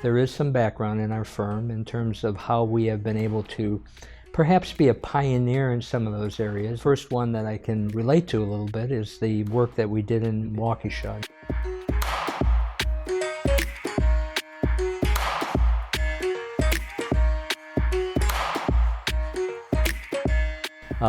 There is some background in our firm in terms of how we have been able to perhaps be a pioneer in some of those areas. First one that I can relate to a little bit is the work that we did in Waukesha.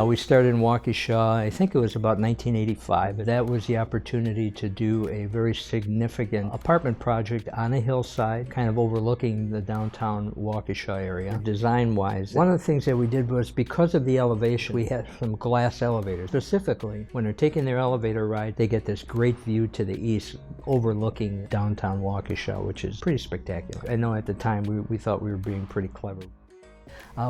We started in Waukesha, I think it was about 1985. That was the opportunity to do a very significant apartment project on a hillside, kind of overlooking the downtown Waukesha area. Design-wise, one of the things that we did was, because of the elevation, we had some glass elevators. Specifically, when they're taking their elevator ride, they get this great view to the east, overlooking downtown Waukesha, which is pretty spectacular. I know at the time we thought we were being pretty clever.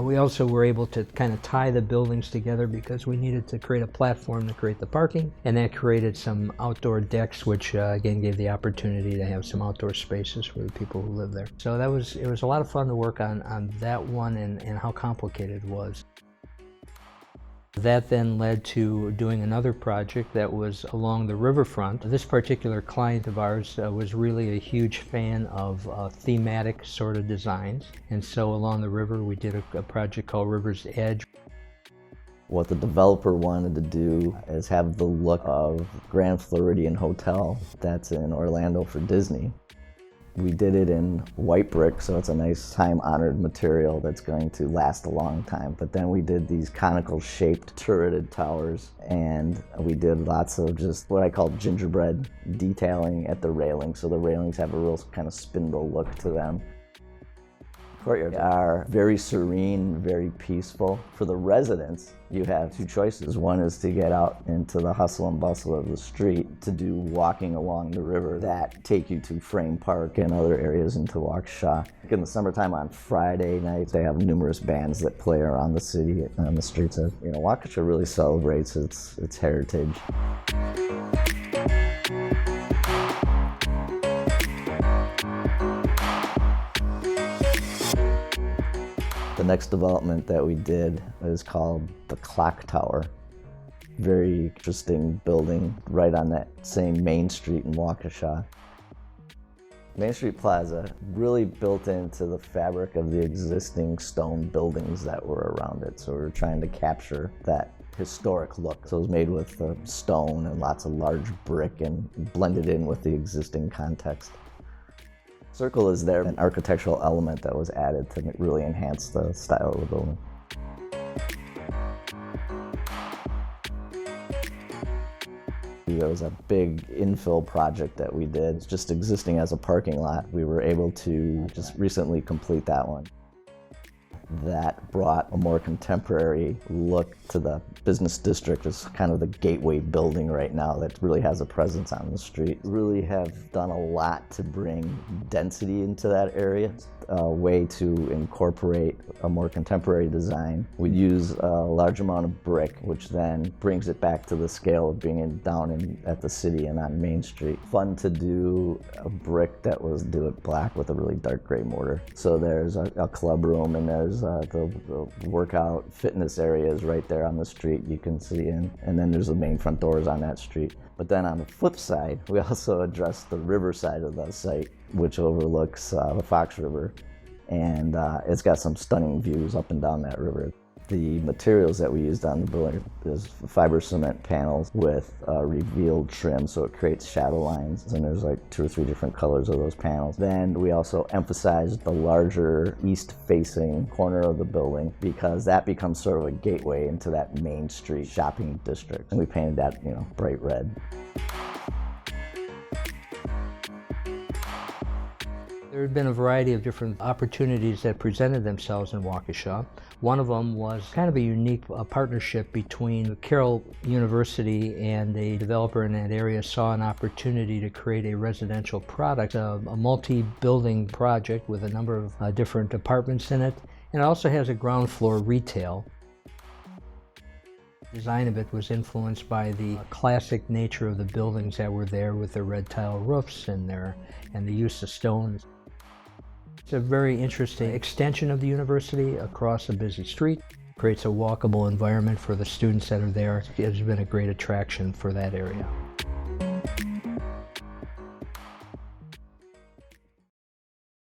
We also were able to kind of tie the buildings together because we needed to create a platform to create the parking, and that created some outdoor decks, which again gave the opportunity to have some outdoor spaces for the people who live there. So it was a lot of fun to work on that one and how complicated it was. That then led to doing another project that was along the riverfront. This particular client of ours was really a huge fan of thematic sort of designs. And so along the river we did a project called River's Edge. What the developer wanted to do is have the look of Grand Floridian Hotel that's in Orlando for Disney. We did it in white brick, so it's a nice time-honored material that's going to last a long time. But then we did these conical shaped turreted towers, and we did lots of just what I call gingerbread detailing at the railings. So the railings have a real kind of spindle look to them. Courtyards are very serene, very peaceful. For the residents, you have two choices. One is to get out into the hustle and bustle of the street, to do walking along the river that take you to Frame Park and other areas into Waukesha. In the summertime on Friday nights, they have numerous bands that play around the city on the streets. Waukesha really celebrates its heritage. The next development that we did is called the Clock Tower. Very interesting building right on that same Main Street in Waukesha. Main Street Plaza really built into the fabric of the existing stone buildings that were around it. So we were trying to capture that historic look. So it was made with stone and lots of large brick and blended in with the existing context. Circle is there, an architectural element that was added to really enhance the style of the building. There was a big infill project that we did, just existing as a parking lot. We were able to just recently complete that one. That brought a more contemporary look to the business district. It's kind of the gateway building right now that really has a presence on the street. Really have done a lot to bring density into that area, a way to incorporate a more contemporary design. We use a large amount of brick, which then brings it back to the scale of being down at the city and on Main Street. Fun to do a brick that was do it black with a really dark gray mortar. So there's a club room, and there's the workout fitness areas right there on the street you can see in, and then there's the main front doors on that street. But then on the flip side, we also address the river side of the site, which overlooks the Fox River, and it's got some stunning views up and down that river. The materials that we used on the building is fiber cement panels with revealed trim, so it creates shadow lines, and there's like 2 or 3 different colors of those panels. Then we also emphasized the larger east-facing corner of the building because that becomes sort of a gateway into that Main Street shopping district, and we painted that, bright red. There had been a variety of different opportunities that presented themselves in Waukesha. One of them was kind of a unique partnership between Carroll University and a developer in that area saw an opportunity to create a residential product, a multi-building project with a number of different apartments in it, and it also has a ground floor retail. The design of it was influenced by the classic nature of the buildings that were there with their red tile roofs and the use of stone. It's a very interesting extension of the university across a busy street. Creates a walkable environment for the students that are there. It has been a great attraction for that area.